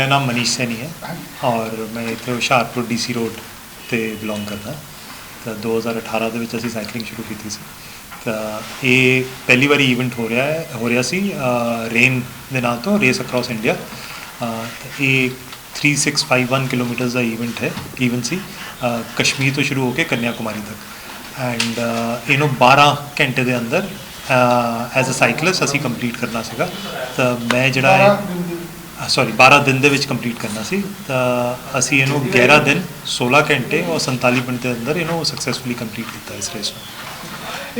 मेरा नाम मनीष सैनी है और मैं इतने ਹੁਸ਼ਿਆਰਪੁਰ DC रोड ਤੇ ਬਿਲੋਂਗ ਕਰਦਾ। ਤਾਂ 2018 ਦੇ ਵਿੱਚ ਅਸੀਂ ਸਾਈਕਲਿੰਗ ਸ਼ੁਰੂ ਕੀਤੀ ਸੀ। ਤਾਂ ਇਹ ਪਹਿਲੀ ਵਾਰੀ ਈਵੈਂਟ ਹੋ ਰਿਹਾ ਸੀ ਰੇਨ ਦੇ ਨਾਂ ਤੋਂ, ਰੇਸ ਅਕ੍ਰੋਸ ਇੰਡੀਆ। ਤਾਂ ਇਹ 3651 ਕਿਲੋਮੀਟਰਸ ਦਾ ਈਵੈਂਟ ਸੀ ਕਸ਼ਮੀਰ ਤੋਂ ਸ਼ੁਰੂ ਹੋ ਕੇ ਕੰਨਿਆਕੁਮਾਰੀ ਤੱਕ। ਐਂਡ ਇਹਨੂੰ 12 ਘੰਟੇ ਦੇ ਅੰਦਰ ਐਜ਼ ਅ ਸਾਈਕਲਿਸਟ ਅਸੀਂ ਕੰਪਲੀਟ ਕਰਨਾ ਸੀਗਾ। ਤਾਂ ਮੈਂ ਜਿਹੜਾ ਹੈ 12 ਦਿਨ ਦੇ ਵਿੱਚ ਕੰਪਲੀਟ ਕਰਨਾ ਸੀ। ਤਾਂ ਅਸੀਂ ਇਹਨੂੰ 11 ਦਿਨ 16 ਘੰਟੇ ਔਰ 47 ਮਿੰਟ ਦੇ ਅੰਦਰ ਇਹਨੂੰ ਸਕਸੈਸਫੁਲੀ ਕੰਪਲੀਟ ਕੀਤਾ ਇਸ ਰੇਸ ਨੂੰ।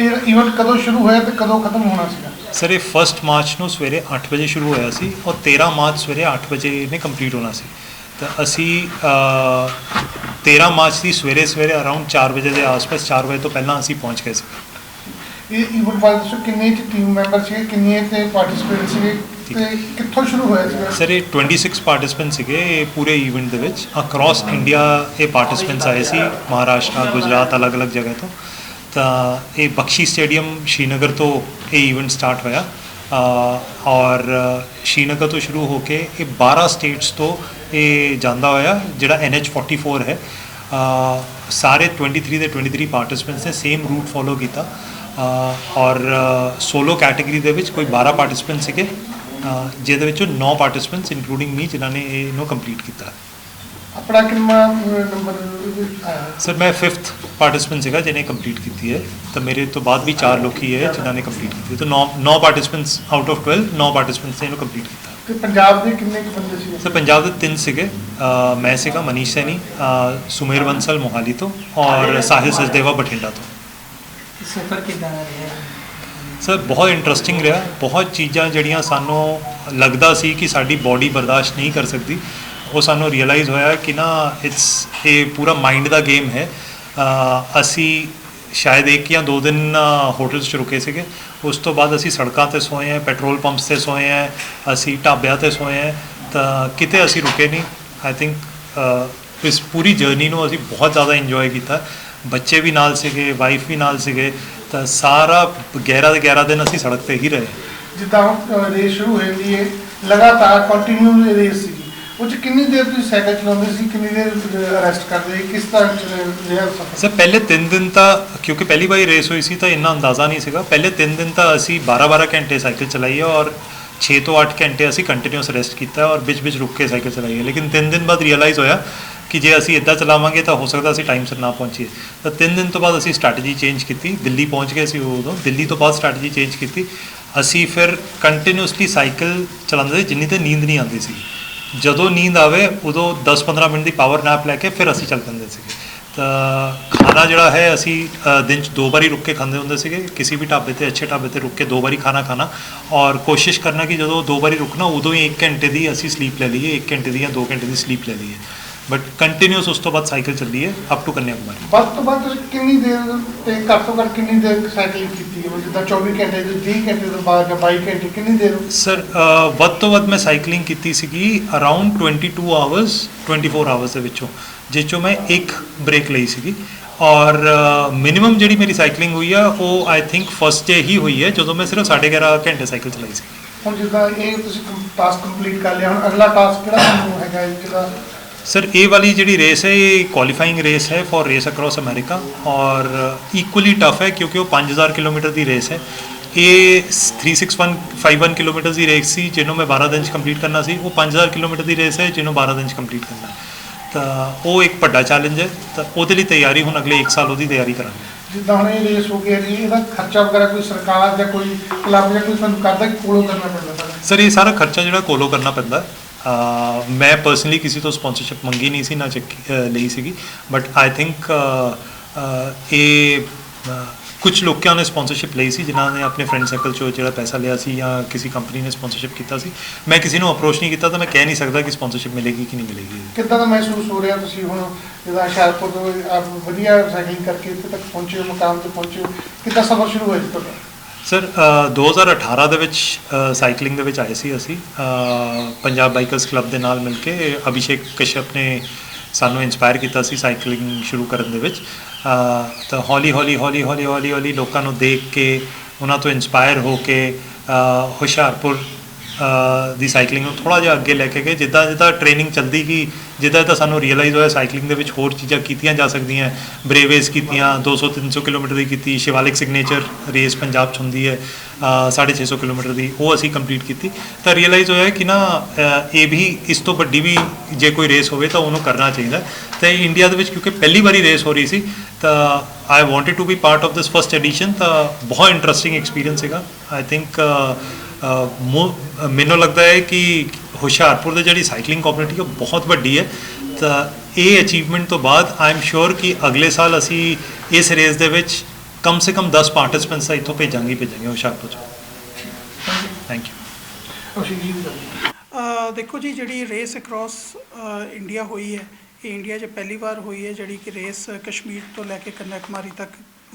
ਇਹ ਈਵੈਂਟ ਕਦੋਂ ਸ਼ੁਰੂ ਹੋਇਆ ਤੇ ਕਦੋਂ ਖਤਮ ਹੋਣਾ ਸੀਗਾ? ਸਰ ਇਹ 1 ਮਾਰਚ ਨੂੰ ਸਵੇਰੇ 8 ਵਜੇ ਸ਼ੁਰੂ ਹੋਇਆ ਸੀ ਔਰ 13 ਮਾਰਚ ਸਵੇਰੇ 8 ਵਜੇ ਇਹਨੇ ਕੰਪਲੀਟ ਹੋਣਾ ਸੀ। ਤਾਂ ਅਸੀਂ 13 ਮਾਰਚ ਦੀ ਸਵੇਰੇ ਅਰਾਊਂਡ 4 ਵਜੇ ਦੇ ਆਸ-ਪਾਸ, 4 ਵਜੇ ਤੋਂ ਪਹਿਲਾਂ ਅਸੀਂ ਪਹੁੰਚ ਗਏ ਸੀ। ਇਹ ਈਵੈਂਟ ਬਾਰੇ ਦੱਸੋ, ਕਿੰਨੇ ਟੀਮ ਮੈਂਬਰ ਸੀਗੇ, ਕਿੰਨੇ ਤੇ ਪਾਰਟਿਸਿਪੇਟ ਸੀਗੇ ਤੇ ਕਿੱਥੋਂ ਸ਼ੁਰੂ ਹੋਇਆ ਸੀਗਾ? ਸਰ ਇਹ 26 ਪਾਰਟਿਸਪੈਂਟ ਸੀਗੇ ਇਹ ਪੂਰੇ ਈਵੈਂਟ ਦੇ ਵਿੱਚ। ਅਕ੍ਰੋਸ ਇੰਡੀਆ ਇਹ ਪਾਰਟਿਸਪੈਂਟਸ ਆਏ ਸੀ, ਮਹਾਰਾਸ਼ਟਰ, ਗੁਜਰਾਤ, ਅਲੱਗ-ਅਲੱਗ ਜਗ੍ਹਾ ਤੋਂ। ਤਾਂ ਇਹ ਬਖਸ਼ੀ ਸਟੇਡੀਅਮ ਸ਼੍ਰੀਨਗਰ ਤੋਂ ਇਹ ਈਵੈਂਟ ਸਟਾਰਟ ਹੋਇਆ ਔਰ ਸ਼੍ਰੀਨਗਰ ਤੋਂ ਸ਼ੁਰੂ ਹੋ ਕੇ ਇਹ 12 ਸਟੇਟਸ ਤੋਂ ਇਹ ਜਾਂਦਾ ਹੋਇਆ। ਜਿਹੜਾ NH44 ਹੈ, ਸਾਰੇ 23 ਦੇ 23 ਪਾਰਟਿਸਪੈਂਟਸ ਨੇ ਸੇਮ ਰੂਟ ਫੋਲੋ ਕੀਤਾ ਔਰ ਸੋਲੋ ਕੈਟੇਗਰੀ ਦੇ ਵਿੱਚ ਕੋਈ 12 ਪਾਰਟਿਸਪੈਂਟ ਸੀਗੇ, ਜਿਹਦੇ ਵਿੱਚੋਂ 9 ਪਾਰਟਿਸਪੈਂਟਸ ਇਨਕਲੂਡਿੰਗ ਮੀ ਜਿਨ੍ਹਾਂ ਨੇ ਇਹਨੂੰ ਕੰਪਲੀਟ ਕੀਤਾ। ਆਪਣਾ ਕਿੰਨਾ ਨੰਬਰ ਆਇਆ? ਸਰ ਮੈਂ 5th ਪਾਰਟਿਸਪੈਂਟ ਸੀਗਾ ਜਿਹਨੇ ਕੰਪਲੀਟ ਕੀਤੀ ਹੈ। ਤਾਂ ਮੇਰੇ ਤੋਂ ਬਾਅਦ ਵੀ 4 ਲੋਕੀ ਹੈ ਜਿਨ੍ਹਾਂ ਨੇ ਕੰਪਲੀਟ ਕੀਤੀ। ਤਾਂ 9 ਪਾਰਟਿਸਪੈਂਟਸ ਆਊਟ ਆਫ 12 9 ਪਾਰਟਿਸਪੈਂਟਸ ਨੇ ਇਹਨੂੰ ਕੰਪਲੀਟ ਕੀਤਾ। ਤੇ ਪੰਜਾਬ ਦੇ ਕਿੰਨੇ ਕੁ ਬੰਦੇ ਸੀ? ਸਰ ਪੰਜਾਬ ਦੇ 3 ਸੀਗੇ। ਮੈਂ ਸੀਗਾ ਮਨੀਸ਼ ਸੈਣੀ, ਸੁਮੇਰ ਬੰਸਲ ਮੋਹਾਲੀ ਤੋਂ ਔਰ ਸਾਹਿਲ ਸਚਦੇਵਾ ਬਠਿੰਡਾ ਤੋਂ। ਸਫ਼ਰ ਕਿੱਦਾਂ ਰਿਹਾ? ਸਰ ਬਹੁਤ ਇੰਟਰਸਟਿੰਗ ਰਿਹਾ। ਬਹੁਤ ਚੀਜ਼ਾਂ ਜਿਹੜੀਆਂ ਸਾਨੂੰ ਲੱਗਦਾ ਸੀ ਕਿ ਸਾਡੀ ਬਾਡੀ ਬਰਦਾਸ਼ਤ ਨਹੀਂ ਕਰ ਸਕਦੀ, ਉਹ ਸਾਨੂੰ ਰੀਅਲਾਈਜ਼ ਹੋਇਆ ਕਿ ਨਾ ਇਹ ਪੂਰਾ ਮਾਈਂਡ ਦਾ ਗੇਮ ਹੈ। ਅਸੀਂ ਸ਼ਾਇਦ 1 ਜਾਂ 2 ਦਿਨ ਹੋਟਲਸ 'ਚ ਰੁਕੇ ਸੀਗੇ। ਉਸ ਤੋਂ ਬਾਅਦ ਅਸੀਂ ਸੜਕਾਂ 'ਤੇ ਸੋਏ ਹਾਂ, ਪੈਟਰੋਲ ਪੰਪਸ 'ਤੇ ਸੋਏ ਹਾਂ, ਅਸੀਂ ਢਾਬਿਆਂ 'ਤੇ ਸੋਏ ਹਾਂ। ਤਾਂ ਕਿਤੇ ਅਸੀਂ ਰੁਕੇ ਨਹੀਂ। ਆਈ ਥਿੰਕ ਇਸ ਪੂਰੀ ਜਰਨੀ ਨੂੰ ਅਸੀਂ ਬਹੁਤ ਜ਼ਿਆਦਾ ਇੰਜੋਏ ਕੀਤਾ। ਬੱਚੇ ਵੀ ਨਾਲ ਸੀਗੇ, ਵਾਈਫ ਵੀ ਨਾਲ ਸੀਗੇ। ਤਾਂ ਸਾਰਾ 11 ਦਿਨ ਅਸੀਂ ਸੜਕ 'ਤੇ ਹੀ ਰਹੇ। ਜਿੱਦਾਂ ਰੇਸ ਸ਼ੁਰੂ ਹੋ ਜਾਂਦੀ ਹੈ, ਲਗਾਤਾਰ ਕੰਟੀਨਿਊ ਰੇਸ ਸੀਗੀ, ਉਹ 'ਚ ਕਿੰਨੀ ਦੇਰ ਤੁਸੀਂ ਸਾਈਕਲ ਚਲਾਉਂਦੇ ਸੀ, ਕਿੰਨੀ ਦੇਰ ਰੈਸਟ ਕਰਦੇ, ਕਿਸ ਤਰ੍ਹਾਂ ਰਿਹਾ ਸਫ਼ਰ? ਸਰ ਪਹਿਲੇ 3 ਦਿਨ ਤਾਂ, ਕਿਉਂਕਿ ਪਹਿਲੀ ਵਾਰੀ ਰੇਸ ਹੋਈ ਸੀ ਤਾਂ ਇੰਨਾ ਅੰਦਾਜ਼ਾ ਨਹੀਂ ਸੀਗਾ। ਪਹਿਲੇ 3 ਦਿਨ ਤਾਂ ਅਸੀਂ 12 ਘੰਟੇ ਸਾਈਕਲ ਚਲਾਈ ਹੈ ਔਰ 6 ਤੋਂ 8 ਘੰਟੇ ਅਸੀਂ ਕੰਟੀਨਿਊਸ ਰੈਸਟ ਕੀਤਾ ਔਰ ਵਿੱਚ ਰੁਕ ਕੇ ਸਾਈਕਲ ਚਲਾਈ ਹੈ। ਲੇਕਿਨ 3 ਦਿਨ ਬਾਅਦ ਰੀਅਲਾਈਜ਼ ਹੋਇਆ ਕਿ ਜੇ ਅਸੀਂ ਇੱਦਾਂ ਚਲਾਵਾਂਗੇ ਤਾਂ ਹੋ ਸਕਦਾ ਅਸੀਂ ਟਾਈਮ ਸਿਰ ਨਾ ਪਹੁੰਚੀਏ। ਤਾਂ 3 ਦਿਨ ਤੋਂ ਬਾਅਦ ਅਸੀਂ ਸਟ੍ਰੈਟਜੀ ਚੇਂਜ ਕੀਤੀ। ਦਿੱਲੀ ਪਹੁੰਚ ਗਏ ਸੀ ਉਦੋਂ। ਦਿੱਲੀ ਤੋਂ ਬਾਅਦ ਸਟ੍ਰੈਟਜੀ ਚੇਂਜ ਕੀਤੀ। ਅਸੀਂ ਫਿਰ ਕੰਟੀਨਿਊਸਲੀ ਸਾਈਕਲ ਚਲਾਉਂਦੇ ਸੀ ਜਿੰਨੀ ਤੇ ਨੀਂਦ ਨਹੀਂ ਆਉਂਦੀ ਸੀ। ਜਦੋਂ ਨੀਂਦ ਆਵੇ ਉਦੋਂ 10-15 ਮਿੰਟ ਦੀ ਪਾਵਰ ਨੈਪ ਲੈ ਕੇ ਫਿਰ ਅਸੀਂ ਚੱਲ ਪੈਂਦੇ ਸੀਗੇ। ਤਾਂ ਖਾਣਾ ਜਿਹੜਾ ਹੈ ਅਸੀਂ ਦਿਨ 'ਚ 2 ਵਾਰੀ ਰੁਕ ਕੇ ਖਾਂਦੇ ਹੁੰਦੇ ਸੀਗੇ। ਕਿਸੇ ਵੀ ਢਾਬੇ 'ਤੇ, ਅੱਛੇ ਢਾਬੇ 'ਤੇ ਰੁਕ ਕੇ 2 ਵਾਰੀ ਖਾਣਾ ਔਰ ਕੋਸ਼ਿਸ਼ ਕਰਨਾ ਕਿ ਜਦੋਂ 2 ਵਾਰੀ ਰੁਕਣਾ ਉਦੋਂ ਹੀ 1 ਘੰਟੇ ਦੀ ਅਸੀਂ ਸਲੀਪ ਲੈ ਲਈਏ, 1 ਘੰਟੇ ਦੀ ਜਾਂ 2 ਘੰਟੇ ਦੀ ਸਲੀਪ ਲੈ ਲਈਏ। ਬਟ ਕੰਟੀਨਿਊਸ ਉਸ ਤੋਂ ਬਾਅਦ ਸਾਈਕਲ ਚੱਲੀ ਹੈ ਅਪ ਟੂ ਕੰਨਿਆਕੁਮਾਰੀ। ਵੱਧ ਤੋਂ ਵੱਧ ਕਿੰਨੀ ਦੇਰ ਤੇ ਘੱਟ ਤੋਂ ਘੱਟ ਕਿੰਨੀ ਦੇਰ ਸਾਈਕਲਿੰਗ ਕੀਤੀ ਹੈ? ਜਿੱਦਾਂ 24 ਘੰਟੇ ਦੇ 30 ਘੰਟੇ ਤੋਂ ਬਾਅਦ ਜਾਂ 22 ਘੰਟੇ, ਕਿੰਨੀ ਦੇਰ? ਸਰ ਵੱਧ ਤੋਂ ਵੱਧ ਮੈਂ ਸਾਈਕਲਿੰਗ ਕੀਤੀ ਸੀਗੀ ਅਰਾਊਂਡ 22 ਆਵਰਸ 24 ਆਵਰਸ ਦੇ ਵਿੱਚੋਂ, ਜਿਸ 'ਚੋਂ ਮੈਂ 1 ਬ੍ਰੇਕ ਲਈ ਸੀਗੀ। ਔਰ ਮਿਨੀਮਮ ਜਿਹੜੀ ਮੇਰੀ ਸਾਈਕਲਿੰਗ ਹੋਈ ਆ ਉਹ ਆਈ ਥਿੰਕ ਫਸਟ ਡੇ ਹੀ ਹੋਈ ਹੈ, ਜਦੋਂ ਮੈਂ ਸਿਰਫ 11.5 ਘੰਟੇ ਸਾਈਕਲ ਚਲਾਈ ਸੀ। ਹੁਣ ਜਿੱਦਾਂ ਇਹ ਤੁਸੀਂ ਟਾਸਕ ਕੰਪਲੀਟ ਕਰ ਲਿਆ, ਹੁਣ ਅਗਲਾ ਟਾਸਕ ਕਿਹੜਾ ਤੁਹਾਨੂੰ ਹੈਗਾ ਜਿਹੜਾ? ਸਰ ਇਹ ਵਾਲੀ ਜਿਹੜੀ ਰੇਸ ਹੈ ਇਹ ਕੁਆਲੀਫਾਈਂਗ ਰੇਸ ਹੈ ਫॉर ਰੇਸ ਅਕ੍ਰੋਸ ਅਮਰੀਕਾ ਔਰ ਇਕੁਅਲੀ ਟਫ ਹੈ ਕਿਉਂਕਿ ਉਹ 5000 ਕਿਲੋਮੀਟਰ ਦੀ ਰੇਸ ਹੈ। ਇਹ 3651 ਕਿਲੋਮੀਟਰ ਦੀ ਰੇਸ ਸੀ ਜਿਹਨੂੰ ਮੈਂ 12 ਦਿਨ 'ਚ ਕੰਪਲੀਟ ਕਰਨਾ ਸੀ। ਉਹ 5000 ਕਿਲੋਮੀਟਰ ਦੀ ਰੇਸ ਹੈ ਜਿਹਨੂੰ 12 ਦਿਨ 'ਚ ਕੰਪਲੀਟ ਕਰਨਾ। ਤਾਂ ਉਹ ਇੱਕ ਵੱਡਾ ਚੈਲੰਜ ਹੈ। ਤਾਂ ਉਹਦੇ ਲਈ ਤਿਆਰੀ ਹੁਣ ਅਗਲੇ 1 ਸਾਲ ਉਹਦੀ ਤਿਆਰੀ ਕਰਾਂਗੇ। ਜਿੱਦਾਂ ਹੁਣ ਇਹ ਰੇਸ ਹੋ ਗਈ ਜੀ, ਇਹਦਾ ਖਰਚਾ ਵਗੈਰਾ ਕੋਈ ਸਰਕਾਰ ਜਾਂ ਕੋਈ ਕਲੱਬ ਜਾਂ ਕੋਈ ਤੁਹਾਨੂੰ ਕਰਦਾ ਕਿ ਕੋਲੋਂ ਕਰਨਾ ਪੈਂਦਾ? ਸਰ ਇਹ ਸਾਰਾ ਖਰਚਾ ਜਿਹੜਾ ਕੋਲੋਂ ਕਰਨਾ ਪੈਂਦਾ। ਮੈਂ ਪਰਸਨਲੀ ਕਿਸੇ ਤੋਂ ਸਪੋਂਸਰਸ਼ਿਪ ਮੰਗੀ ਨਹੀਂ ਸੀ, ਨਾ ਲਈ ਸੀਗੀ। ਬਟ ਆਈ ਥਿੰਕ ਇਹ ਕੁਝ ਲੋਕਾਂ ਨੇ ਸਪੋਂਸਰਸ਼ਿਪ ਲਈ ਸੀ ਜਿਨ੍ਹਾਂ ਨੇ ਆਪਣੇ ਫਰੈਂਡ ਸਰਕਲ 'ਚੋਂ ਜਿਹੜਾ ਪੈਸਾ ਲਿਆ ਸੀ ਜਾਂ ਕਿਸੇ ਕੰਪਨੀ ਨੇ ਸਪੋਂਸਰਸ਼ਿਪ ਕੀਤਾ ਸੀ। ਮੈਂ ਕਿਸੇ ਨੂੰ ਅਪਰੋਚ ਨਹੀਂ ਕੀਤਾ ਤਾਂ ਮੈਂ ਕਹਿ ਨਹੀਂ ਸਕਦਾ ਕਿ ਸਪੋਂਸਰਸ਼ਿਪ ਮਿਲੇਗੀ ਕਿ ਨਹੀਂ ਮਿਲੇਗੀ। ਕਿੱਦਾਂ ਦਾ ਮਹਿਸੂਸ ਹੋ ਰਿਹਾ ਤੁਸੀਂ ਹੁਣ ਜਿੱਦਾਂ ਹੁਸ਼ਿਆਰਪੁਰ ਤੋਂ ਆਪ ਵਧੀਆ ਸਾਈਕਲਿੰਗ ਕਰਕੇ ਇੱਥੇ ਤੱਕ ਪਹੁੰਚੇ ਹੋ, ਮੁਕਾਮ 'ਤੇ ਪਹੁੰਚੇ ਹੋ, ਕਿੱਦਾਂ ਸਫ਼ਰ ਸ਼ੁਰੂ ਹੋਇਆ ਜੀ ਤੁਹਾਡਾ? ਸਰ 2018 ਦੇ ਵਿੱਚ ਸਾਈਕਲਿੰਗ ਦੇ ਵਿੱਚ ਆਏ ਸੀ ਅਸੀਂ ਪੰਜਾਬ ਬਾਈਕਰਸ ਕਲੱਬ ਦੇ ਨਾਲ ਮਿਲ ਕੇ। ਅਭਿਸ਼ੇਕ ਕਸ਼ਯਪ ਨੇ ਸਾਨੂੰ ਇੰਸਪਾਇਰ ਕੀਤਾ ਸੀ ਸਾਈਕਲਿੰਗ ਸ਼ੁਰੂ ਕਰਨ ਦੇ ਵਿੱਚ। ਤਾਂ ਹੌਲੀ ਲੋਕਾਂ ਨੂੰ ਦੇਖ ਕੇ, ਉਹਨਾਂ ਤੋਂ ਇੰਸਪਾਇਰ ਹੋ ਕੇ ਹੁਸ਼ਿਆਰਪੁਰ ਦੀ ਸਾਈਕਲਿੰਗ ਨੂੰ ਥੋੜ੍ਹਾ ਜਿਹਾ ਅੱਗੇ ਲੈ ਕੇ ਗਏ। ਜਿੱਦਾਂ ਜਿੱਦਾਂ ਟ੍ਰੇਨਿੰਗ ਚੱਲਦੀ ਗਈ, ਜਿੱਦਾਂ ਜਿੱਦਾਂ ਸਾਨੂੰ ਰੀਅਲਾਈਜ਼ ਹੋਇਆ ਸਾਈਕਲਿੰਗ ਦੇ ਵਿੱਚ ਹੋਰ ਚੀਜ਼ਾਂ ਕੀਤੀਆਂ ਜਾ ਸਕਦੀਆਂ। ਬਰੇਵੇਜ਼ ਕੀਤੀਆਂ, 200-300 ਕਿਲੋਮੀਟਰ ਦੀ ਕੀਤੀ। ਸ਼ਿਵਾਲਿਕ ਸਿਗਨੇਚਰ ਰੇਸ ਪੰਜਾਬ 'ਚ ਹੁੰਦੀ ਹੈ 650 ਕਿਲੋਮੀਟਰ ਦੀ, ਉਹ ਅਸੀਂ ਕੰਪਲੀਟ ਕੀਤੀ। ਤਾਂ ਰੀਅਲਾਈਜ਼ ਹੋਇਆ ਕਿ ਨਾ ਇਹ ਵੀ ਇਸ ਤੋਂ ਵੱਡੀ ਵੀ ਜੇ ਕੋਈ ਰੇਸ ਹੋਵੇ ਤਾਂ ਉਹਨੂੰ ਕਰਨਾ ਚਾਹੀਦਾ। ਅਤੇ ਇੰਡੀਆ ਦੇ ਵਿੱਚ ਕਿਉਂਕਿ ਪਹਿਲੀ ਵਾਰੀ ਰੇਸ ਹੋ ਰਹੀ ਸੀ ਤਾਂ I wanted to be part of this first edition. ਤਾਂ ਬਹੁਤ ਇੰਟਰਸਟਿੰਗ ਐਕਸਪੀਰੀਅੰਸ ਸੀਗਾ। ਆਈ ਥਿੰਕ ਮੈਨੂੰ ਲੱਗਦਾ ਹੈ ਕਿ ਹੁਸ਼ਿਆਰਪੁਰ ਦੀ ਜਿਹੜੀ ਸਾਈਕਲਿੰਗ ਕਮਿਊਨਿਟੀ ਉਹ ਬਹੁਤ ਵੱਡੀ ਹੈ। ਤਾਂ ਇਹ ਅਚੀਵਮੈਂਟ ਤੋਂ ਬਾਅਦ ਆਈ ਐਮ ਸ਼ੋਰ ਕਿ ਅਗਲੇ ਸਾਲ ਅਸੀਂ ਇਸ ਰੇਸ ਦੇ ਵਿੱਚ ਕਮ ਸੇ ਕਮ 10 ਪਾਰਟਿਸਪੈਂਟਸ ਤਾਂ ਇੱਥੋਂ ਭੇਜਾਂਗੇ ਹੁਸ਼ਿਆਰਪੁਰ 'ਚ। Thank you. ਦੇਖੋ ਜੀ, ਜਿਹੜੀ ਰੇਸ ਅਕ੍ਰੋਸ ਇੰਡੀਆ ਹੋਈ ਹੈ, ਇਹ ਇੰਡੀਆ 'ਚ ਪਹਿਲੀ ਵਾਰ ਹੋਈ ਹੈ ਜਿਹੜੀ ਕਿ ਰੇਸ ਕਸ਼ਮੀਰ ਤੋਂ ਲੈ ਕੇ ਕੰਨਿਆ ਕੁਮਾਰੀ ਤੱਕ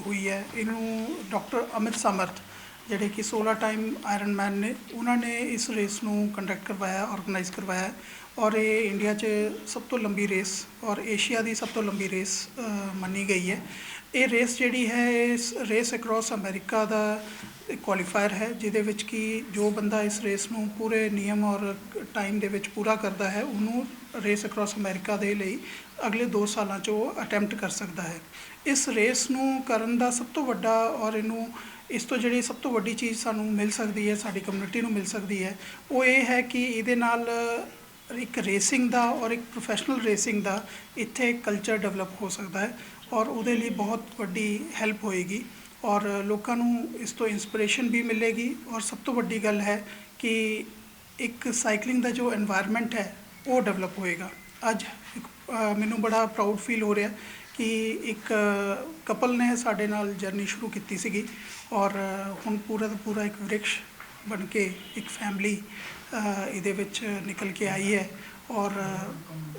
ਹੋਈ ਹੈ। ਇਹਨੂੰ ਡਾਕਟਰ ਅਮਿਤ ਸਮਰਥ ਜਿਹੜੇ ਕਿ 16 ਟਾਈਮ ਆਇਰਨ ਮੈਨ ਨੇ, ਉਹਨਾਂ ਨੇ ਇਸ ਰੇਸ ਨੂੰ ਕੰਡਕਟ ਕਰਵਾਇਆ, ਆਰਗੇਨਾਈਜ਼ ਕਰਵਾਇਆ। ਔਰ ਇਹ ਇੰਡੀਆ 'ਚ ਸਭ ਤੋਂ ਲੰਬੀ ਰੇਸ ਔਰ ਏਸ਼ੀਆ ਦੀ ਸਭ ਤੋਂ ਲੰਬੀ ਰੇਸ ਮੰਨੀ ਗਈ ਹੈ। ਇਹ ਰੇਸ ਜਿਹੜੀ ਹੈ, ਇਸ ਰੇਸ ਅਕ੍ਰੋਸ ਅਮਰੀਕਾ ਦਾ ਕੁਆਲੀਫਾਇਰ ਹੈ, ਜਿਹਦੇ ਵਿੱਚ ਕਿ ਜੋ ਬੰਦਾ ਇਸ ਰੇਸ ਨੂੰ ਪੂਰੇ ਨਿਯਮ ਔਰ ਟਾਈਮ ਦੇ ਵਿੱਚ ਪੂਰਾ ਕਰਦਾ ਹੈ, ਉਹਨੂੰ ਰੇਸ ਅਕ੍ਰੋਸ ਅਮਰੀਕਾ ਦੇ ਲਈ ਅਗਲੇ 2 ਸਾਲਾਂ 'ਚ ਉਹ ਅਟੈਂਪਟ ਕਰ ਸਕਦਾ ਹੈ। ਇਸ ਰੇਸ ਨੂੰ ਕਰਨ ਦਾ ਸਭ ਤੋਂ ਵੱਡਾ ਔਰ ਇਹਨੂੰ ਇਸ ਤੋਂ ਜਿਹੜੀ ਸਭ ਤੋਂ ਵੱਡੀ ਚੀਜ਼ ਸਾਨੂੰ ਮਿਲ ਸਕਦੀ ਹੈ, ਸਾਡੀ ਕਮਿਊਨਿਟੀ ਨੂੰ ਮਿਲ ਸਕਦੀ ਹੈ, ਉਹ ਇਹ ਹੈ ਕਿ ਇਹਦੇ ਨਾਲ ਇੱਕ ਰੇਸਿੰਗ ਦਾ ਔਰ ਇੱਕ ਪ੍ਰੋਫੈਸ਼ਨਲ ਰੇਸਿੰਗ ਦਾ ਇੱਥੇ ਕਲਚਰ ਡਿਵੈਲਪ ਹੋ ਸਕਦਾ ਹੈ। ਔਰ ਉਹਦੇ ਲਈ ਬਹੁਤ ਵੱਡੀ ਹੈਲਪ ਹੋਏਗੀ ਔਰ ਲੋਕਾਂ ਨੂੰ ਇਸ ਤੋਂ ਇੰਸਪੀਰੇਸ਼ਨ ਵੀ ਮਿਲੇਗੀ। ਔਰ ਸਭ ਤੋਂ ਵੱਡੀ ਗੱਲ ਹੈ ਕਿ ਇੱਕ ਸਾਈਕਲਿੰਗ ਦਾ ਜੋ এনवायरमेंट ਹੈ ਉਹ ਡਿਵੈਲਪ ਹੋਏਗਾ। ਅੱਜ ਮੈਨੂੰ ਬੜਾ ਪ੍ਰਾਊਡ ਫੀਲ ਹੋ ਰਿਹਾ ਕਿ ਇੱਕ ਕਪਲ ਨੇ ਸਾਡੇ ਨਾਲ ਜਰਨੀ ਸ਼ੁਰੂ ਕੀਤੀ ਸੀਗੀ ਔਰ ਹੁਣ ਪੂਰਾ ਦਾ ਪੂਰਾ ਇੱਕ ਵ੍ਰਿਕਸ਼ ਬਣ ਕੇ ਇੱਕ ਫੈਮਿਲੀ ਇਹਦੇ ਵਿੱਚ ਨਿਕਲ ਕੇ ਆਈ ਹੈ। ਔਰ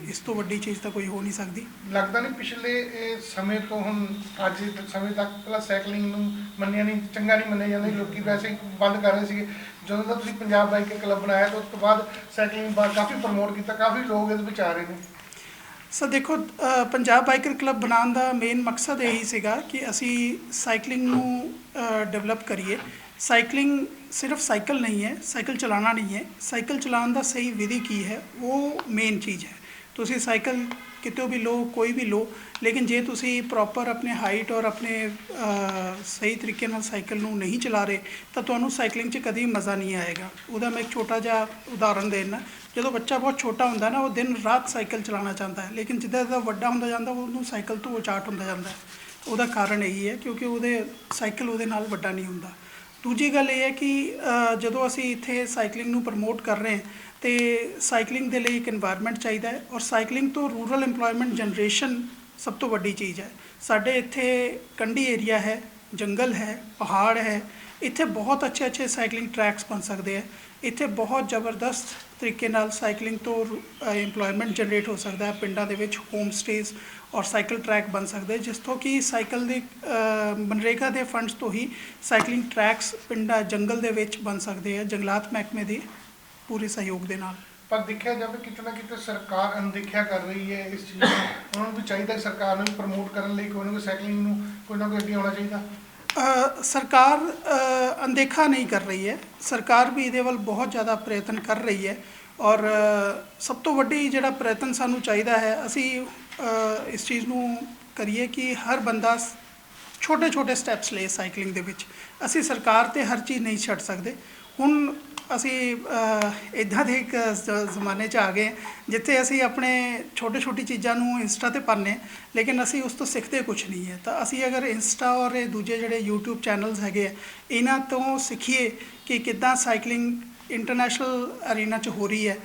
ਇਸ ਤੋਂ ਵੱਡੀ ਚੀਜ਼ ਤਾਂ ਕੋਈ ਹੋ ਨਹੀਂ ਸਕਦੀ। ਲੱਗਦਾ ਨਹੀਂ ਪਿਛਲੇ ਇਹ ਸਮੇਂ ਤੋਂ ਹੁਣ ਅੱਜ ਦੇ ਸਮੇਂ ਤੱਕ ਪਹਿਲਾਂ ਸਾਈਕਲਿੰਗ ਨੂੰ ਮੰਨਿਆ ਨਹੀਂ, ਚੰਗਾ ਨਹੀਂ ਮੰਨਿਆ ਜਾਂਦਾ, ਲੋਕੀ ਵੈਸੇ ਹੀ ਬੰਦ ਕਰ ਰਹੇ ਸੀਗੇ। ਜਦੋਂ ਦਾ ਤੁਸੀਂ ਪੰਜਾਬ ਬਾਈਕ ਕਲੱਬ ਬਣਾਇਆ ਤਾਂ ਉਸ ਤੋਂ ਬਾਅਦ ਸਾਈਕਲਿੰਗ ਕਾਫੀ ਪ੍ਰਮੋਟ ਕੀਤਾ, ਕਾਫੀ ਲੋਕ ਇਹਦੇ ਵਿੱਚ ਆ ਰਹੇ ਨੇ। ਸਰ ਦੇਖੋ, ਪੰਜਾਬ ਬਾਈਕਰ ਕਲੱਬ ਬਣਾਉਣ ਦਾ ਮੇਨ ਮਕਸਦ ਇਹੀ ਸੀਗਾ ਕਿ ਅਸੀਂ ਸਾਈਕਲਿੰਗ ਨੂੰ ਡਿਵੈਲਪ ਕਰੀਏ। ਸਾਈਕਲਿੰਗ ਸਿਰਫ ਸਾਈਕਲ ਨਹੀਂ ਹੈ, ਸਾਈਕਲ ਚਲਾਉਣਾ ਨਹੀਂ ਹੈ, ਸਾਈਕਲ ਚਲਾਉਣ ਦਾ ਸਹੀ ਵਿਧੀ ਕੀ ਹੈ ਉਹ ਮੇਨ ਚੀਜ਼ ਹੈ। ਤੁਸੀਂ ਸਾਈਕਲ ਕਿਤੇ ਵੀ ਲਓ, ਕੋਈ ਵੀ ਲਓ, ਲੇਕਿਨ ਜੇ ਤੁਸੀਂ ਪ੍ਰੋਪਰ ਆਪਣੇ ਹਾਈਟ ਔਰ ਆਪਣੇ ਸਹੀ ਤਰੀਕੇ ਨਾਲ ਸਾਈਕਲ ਨੂੰ ਨਹੀਂ ਚਲਾ ਰਹੇ ਤਾਂ ਤੁਹਾਨੂੰ ਸਾਈਕਲਿੰਗ 'ਚ ਕਦੀ ਮਜ਼ਾ ਨਹੀਂ ਆਏਗਾ। ਉਹਦਾ ਮੈਂ ਇੱਕ ਛੋਟਾ ਜਿਹਾ ਉਦਾਹਰਨ ਦੇਣਾ। ਜਦੋਂ ਬੱਚਾ ਬਹੁਤ ਛੋਟਾ ਹੁੰਦਾ ਨਾ, ਉਹ ਦਿਨ ਰਾਤ ਸਾਈਕਲ ਚਲਾਉਣਾ ਚਾਹੁੰਦਾ ਹੈ, ਲੇਕਿਨ ਜਿੱਦਾਂ ਜਿੱਦਾਂ ਵੱਡਾ ਹੁੰਦਾ ਜਾਂਦਾ ਉਹਨੂੰ ਸਾਈਕਲ ਤੋਂ ਉਚਾਟ ਹੁੰਦਾ ਜਾਂਦਾ ਹੈ। ਉਹਦਾ ਕਾਰਨ ਇਹੀ ਹੈ ਕਿਉਂਕਿ ਉਹਦੇ ਸਾਈਕਲ ਉਹਦੇ ਨਾਲ ਵੱਡਾ ਨਹੀਂ ਹੁੰਦਾ। ਦੂਜੀ ਗੱਲ ਇਹ ਹੈ ਕਿ ਜਦੋਂ ਅਸੀਂ ਇੱਥੇ ਸਾਈਕਲਿੰਗ ਨੂੰ ਪ੍ਰਮੋਟ ਕਰ ਰਹੇ ਹਾਂ ਤੇ ਸਾਈਕਲਿੰਗ ਦੇ ਲਈ ਇੱਕ এনवायरमेंट ਚਾਹੀਦਾ ਹੈ ਔਰ ਸਾਈਕਲਿੰਗ ਤੋਂ ਰੂਰਲ ਏਮਪਲੋਇਮੈਂਟ ਜਨਰੇਸ਼ਨ ਸਭ ਤੋਂ ਵੱਡੀ ਚੀਜ਼ ਹੈ। ਸਾਡੇ ਇੱਥੇ ਕੰਢੀ ਏਰੀਆ ਹੈ, ਜੰਗਲ ਹੈ, ਪਹਾੜ ਹੈ, ਇੱਥੇ ਬਹੁਤ ਅੱਛੇ ਸਾਈਕਲਿੰਗ ਟਰੈਕਸ ਬਣ ਸਕਦੇ ਹੈ। ਇੱਥੇ ਬਹੁਤ ਜ਼ਬਰਦਸਤ ਤਰੀਕੇ ਨਾਲ ਸਾਈਕਲਿੰਗ ਤੋਂ ਏਮਪਲੋਇਮੈਂਟ ਜਨਰੇਟ ਹੋ ਸਕਦਾ ਹੈ। ਪਿੰਡਾਂ ਦੇ ਵਿੱਚ ਹੋਮ ਸਟੇਜ਼ ਔਰ ਸਾਈਕਲ ਟਰੈਕ ਬਣ ਸਕਦੇ, ਜਿਸ ਤੋਂ ਕਿ ਸਾਈਕਲ ਦੇ ਮਨਰੇਗਾ ਦੇ ਫੰਡਸ ਤੋਂ ਹੀ ਸਾਈਕਲਿੰਗ ਟਰੈਕਸ ਪਿੰਡਾਂ ਜੰਗਲ ਦੇ ਵਿੱਚ ਬਣ ਸਕਦੇ ਆ, ਜੰਗਲਾਤ ਮਹਿਕਮੇ ਦੇ ਪੂਰੇ ਸਹਿਯੋਗ ਦੇ ਨਾਲ। ਪਰ ਦੇਖਿਆ ਜਾਵੇ ਕਿਤੇ ਨਾ ਕਿਤੇ ਸਰਕਾਰ ਅਣਦੇਖਿਆ ਕਰ ਰਹੀ ਹੈ ਇਸ ਚੀਜ਼ ਨੂੰ। ਉਹਨਾਂ ਨੂੰ ਵੀ ਚਾਹੀਦਾ ਕਿ ਸਰਕਾਰ ਨੂੰ ਵੀ ਪ੍ਰਮੋਟ ਕਰਨ ਲਈ ਕੋਈ ਨਾ ਕੋਈ ਸਾਈਕਲਿੰਗ ਨੂੰ ਕੋਈ ਨਾ ਕੋਈ ਅੱਗੇ ਆਉਣਾ ਚਾਹੀਦਾ। ਸਰਕਾਰ ਅਣਦੇਖਾ ਨਹੀਂ ਕਰ ਰਹੀ ਹੈ, ਸਰਕਾਰ ਵੀ ਇਹਦੇ ਵੱਲ ਬਹੁਤ ਜ਼ਿਆਦਾ ਪ੍ਰਯਤਨ ਕਰ ਰਹੀ ਹੈ। ਔਰ ਸਭ ਤੋਂ ਵੱਡੀ ਜਿਹੜਾ ਪ੍ਰਯਤਨ ਸਾਨੂੰ ਚਾਹੀਦਾ ਹੈ, ਅਸੀਂ ਇਸ ਚੀਜ਼ ਨੂੰ ਕਰੀਏ ਕਿ ਹਰ ਬੰਦਾ ਛੋਟੇ ਸਟੈਪਸ ਲਏ ਸਾਈਕਲਿੰਗ ਦੇ ਵਿੱਚ। ਅਸੀਂ ਸਰਕਾਰ 'ਤੇ ਹਰ ਚੀਜ਼ ਨਹੀਂ ਛੱਡ ਸਕਦੇ। ਹੁਣ ਅਸੀਂ ਇੱਦਾਂ ਦੇ ਇੱਕ ਜ਼ਮਾਨੇ 'ਚ ਆ ਗਏ ਜਿੱਥੇ ਅਸੀਂ ਆਪਣੇ ਛੋਟੀ ਚੀਜ਼ਾਂ ਨੂੰ ਇੰਸਟਾ 'ਤੇ ਪਾਉਂਦੇ, ਲੇਕਿਨ ਅਸੀਂ ਉਸ ਤੋਂ ਸਿੱਖਦੇ ਕੁਛ ਨਹੀਂ ਹੈ। ਤਾਂ ਅਸੀਂ ਅਗਰ ਇੰਸਟਾ ਔਰ ਇਹ ਦੂਜੇ ਜਿਹੜੇ YouTube ਚੈਨਲਸ ਹੈਗੇ ਆ, ਇਹਨਾਂ ਤੋਂ ਸਿੱਖੀਏ ਕਿ ਕਿੱਦਾਂ ਸਾਈਕਲਿੰਗ ਇੰਟਰਨੈਸ਼ਨਲ ਅਰੀਨਾ 'ਚ ਹੋ ਰਹੀ ਹੈ,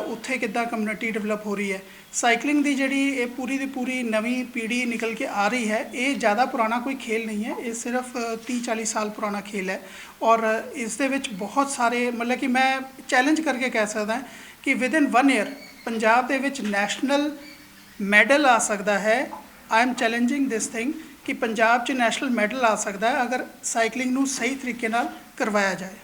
ਉੱਥੇ ਕਿੱਦਾਂ ਕਮਿਊਨਿਟੀ ਡਿਵੈਲਪ ਹੋ ਰਹੀ ਹੈ। ਸਾਈਕਲਿੰਗ ਦੀ ਜਿਹੜੀ ਇਹ ਪੂਰੀ ਦੀ ਪੂਰੀ ਨਵੀਂ ਪੀੜ੍ਹੀ ਨਿਕਲ ਕੇ ਆ ਰਹੀ ਹੈ, ਇਹ ਜ਼ਿਆਦਾ ਪੁਰਾਣਾ ਕੋਈ ਖੇਲ ਨਹੀਂ ਹੈ, ਇਹ ਸਿਰਫ 30-40 ਸਾਲ ਪੁਰਾਣਾ ਖੇਲ ਹੈ। ਔਰ ਇਸ ਦੇ ਵਿੱਚ ਬਹੁਤ ਸਾਰੇ ਮਤਲਬ ਕਿ ਮੈਂ ਚੈਲੰਜ ਕਰਕੇ ਕਹਿ ਸਕਦਾ ਕਿ ਵਿਦਿਨ 1 ਈਅਰ ਪੰਜਾਬ ਦੇ ਵਿੱਚ ਨੈਸ਼ਨਲ ਮੈਡਲ ਆ ਸਕਦਾ ਹੈ। I am challenging this thing ਕਿ ਪੰਜਾਬ 'ਚ ਨੈਸ਼ਨਲ ਮੈਡਲ ਆ ਸਕਦਾ ਹੈ ਅਗਰ ਸਾਈਕਲਿੰਗ ਨੂੰ ਸਹੀ ਤਰੀਕੇ ਨਾਲ ਕਰਵਾਇਆ ਜਾਏ।